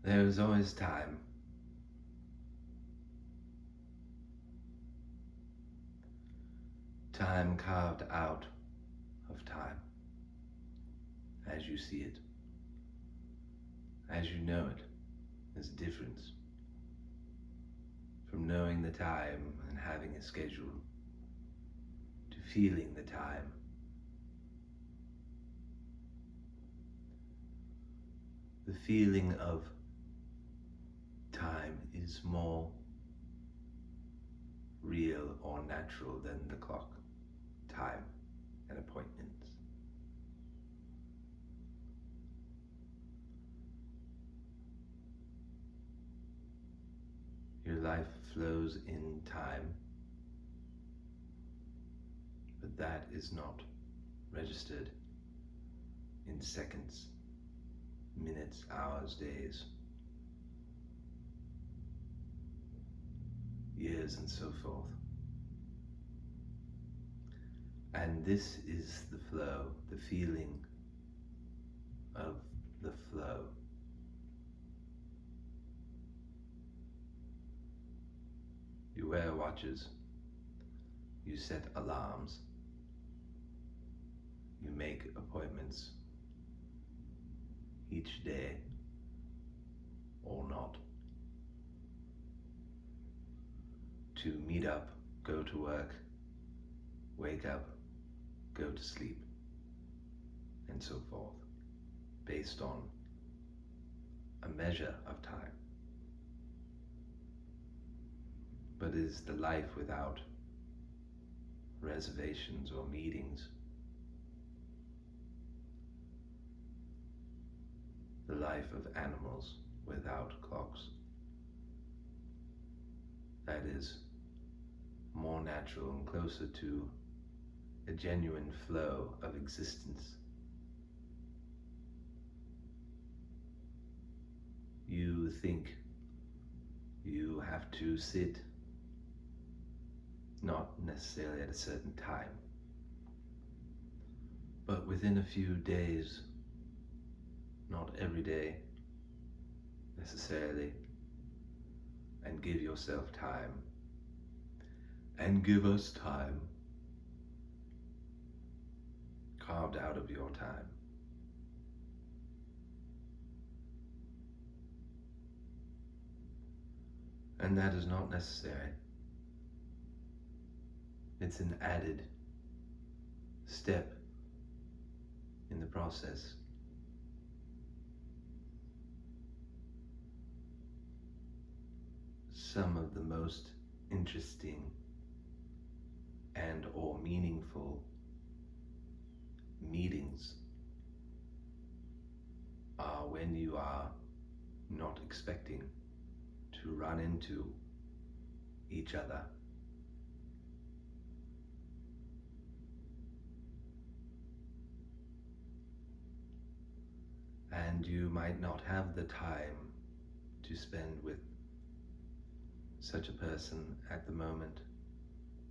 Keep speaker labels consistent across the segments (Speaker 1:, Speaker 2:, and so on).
Speaker 1: There is always time. Time carved out of time, as you see it, as you know it. There's a difference from knowing the time and having a schedule to feeling the time. The feeling of time is more real or natural than the clock, time, and appointments. Your life flows in time, but that is not registered in seconds, minutes, hours, days, years, and so forth. And this is the flow, the feeling of the flow. You wear watches, you set alarms, you make appointments each day or not to meet up, go to work, wake up, go to sleep, and so forth, based on a measure of time. But is the life without reservations or meetings, the life of animals without clocks. That is more natural and closer to a genuine flow of existence. You think you have to sit, not necessarily at a certain time, but within a few days, not every day necessarily, and give yourself time, and give us time carved out of your time. And that is not necessary. It's an added step in the process. Some of the most interesting and or meaningful meetings are when you are not expecting to run into each other. And you might not have the time to spend with such a person at the moment,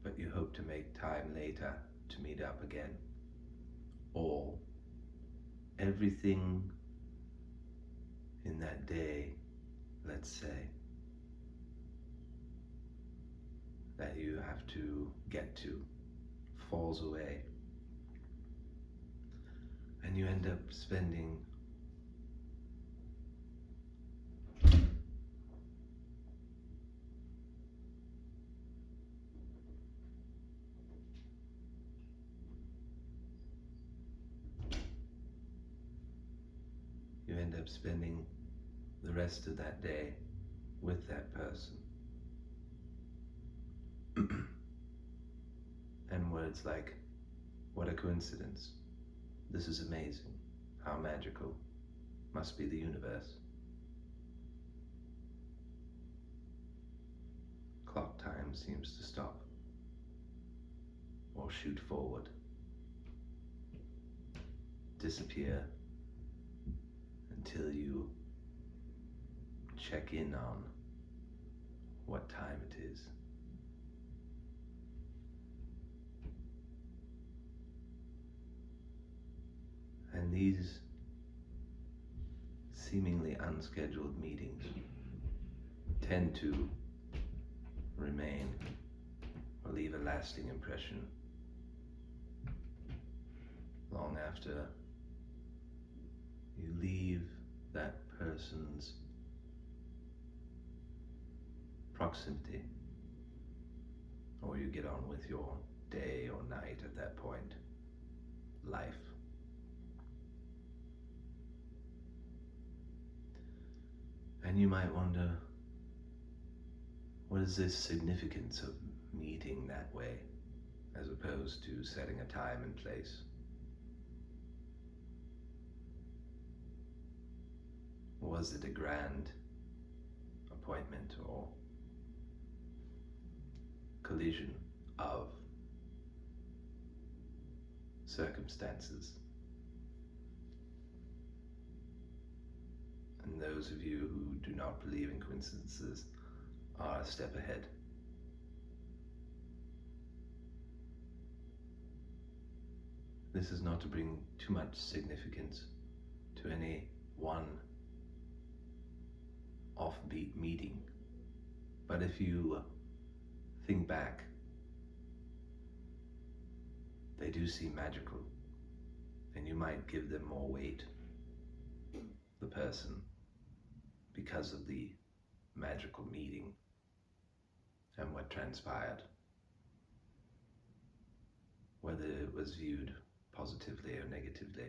Speaker 1: but you hope to make time later to meet up again. Or everything in that day, let's say, that you have to get to falls away, and you end up spending the rest of that day with that person. And words like, what a coincidence. This is amazing. How magical must be the universe. Clock time seems to stop or shoot forward, disappear until you check in on what time it is. And these seemingly unscheduled meetings tend to remain or leave a lasting impression long after you leave that person's proximity, or you get on with your day or night at that point, life. And you might wonder, what is the significance of meeting that way, as opposed to setting a time and place? Was it a grand appointment or collision of circumstances? And those of you who do not believe in coincidences are a step ahead. This is not to bring too much significance to any one offbeat meeting, but if you think back, they do seem magical, and you might give them more weight, the person, because of the magical meeting and what transpired, whether it was viewed positively or negatively.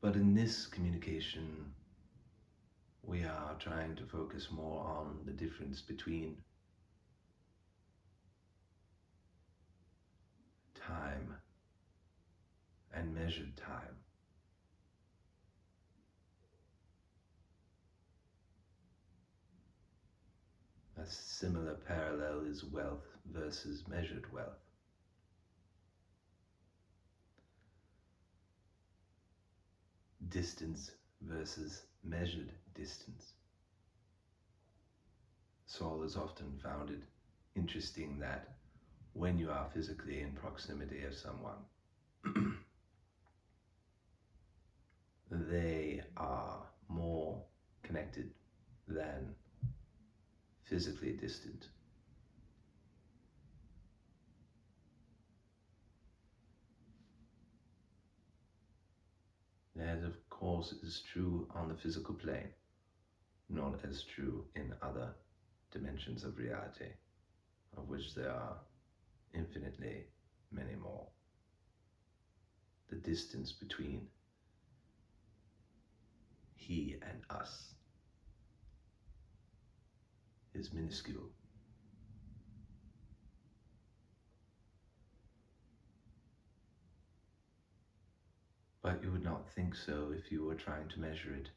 Speaker 1: But in this communication, we are trying to focus more on the difference between time and measured time. A similar parallel is wealth versus measured wealth. Distance versus measured distance. Saul has often found it interesting that when you are physically in proximity of someone, they are more connected than physically distant. That, of course, is true on the physical plane, not as true in other dimensions of reality, of which there are infinitely many more. The distance between he and us is minuscule. But you would not think so if you were trying to measure it.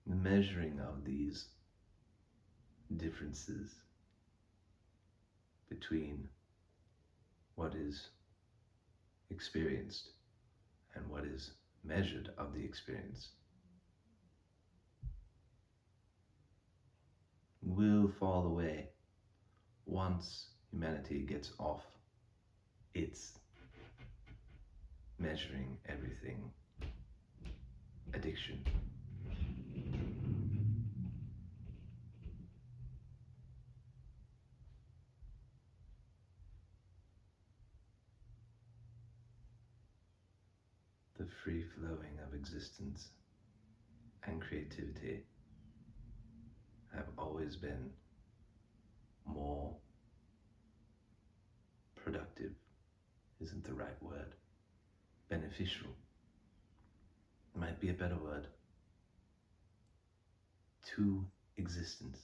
Speaker 1: The measuring of these differences between what is experienced and what is measured of the experience will fall away once humanity gets off its measuring everything addiction. The free flowing of existence and creativity have always been more productive, isn't the right word, beneficial might be a better word, to existence.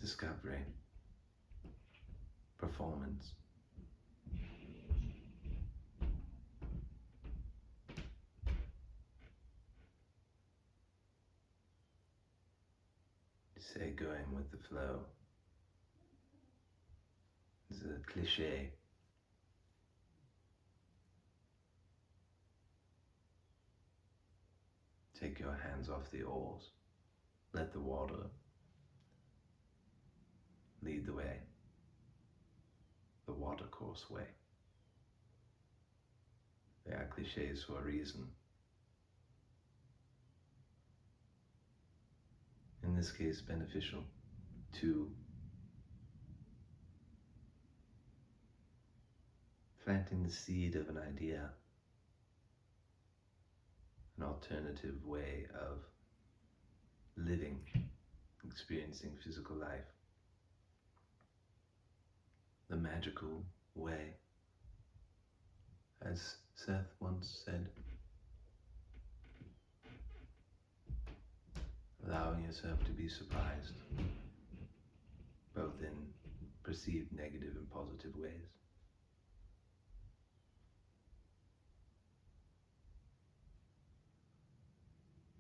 Speaker 1: Discovery, performance, say going with the flow. It's a cliche. Take your hands off the oars. Let the water lead the way, the watercourse way. They are cliches for a reason. In this case, beneficial to planting the seed of an idea, an alternative way of living, experiencing physical life, the magical way. As Seth once said, allowing yourself to be surprised, both in perceived negative and positive ways.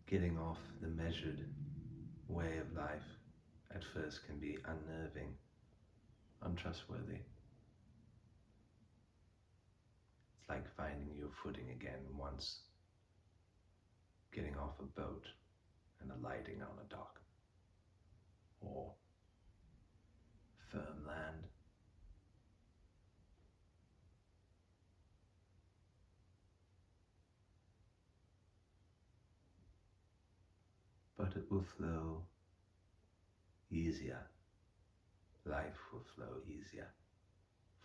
Speaker 1: Getting off the measured way of life at first can be unnerving, untrustworthy. It's like finding your footing again once getting off a boat and alighting on a dock or firm land. But it will flow easier. Life will flow easier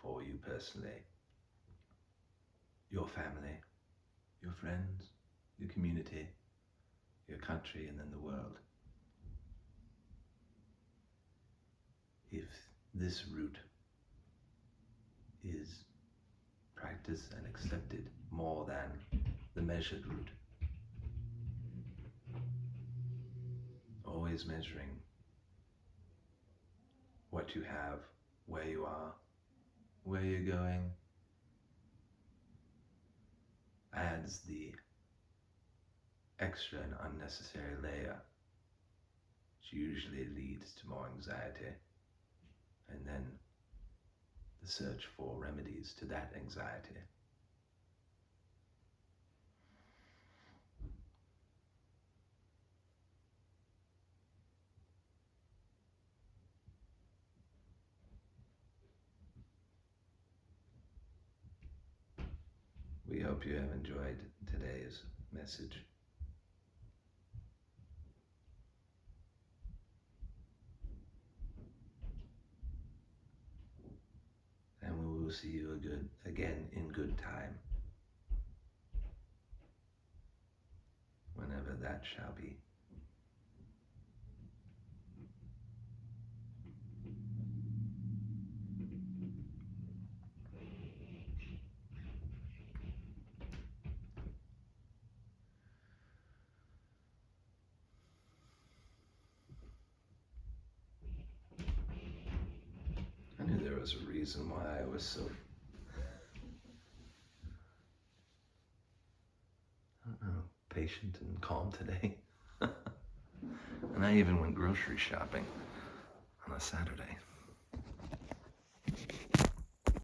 Speaker 1: for you personally, your family, your friends, your community, your country, and then the world. If this route is practiced and accepted more than the measured route, always measuring what you have, where you are, where you're going, adds the extra and unnecessary layer, which usually leads to more anxiety, and then the search for remedies to that anxiety. We hope you have enjoyed today's message. And we will see you again in good time, whenever that shall be. I knew there was a reason why I was so, patient and calm today. And I even went grocery shopping on a Saturday.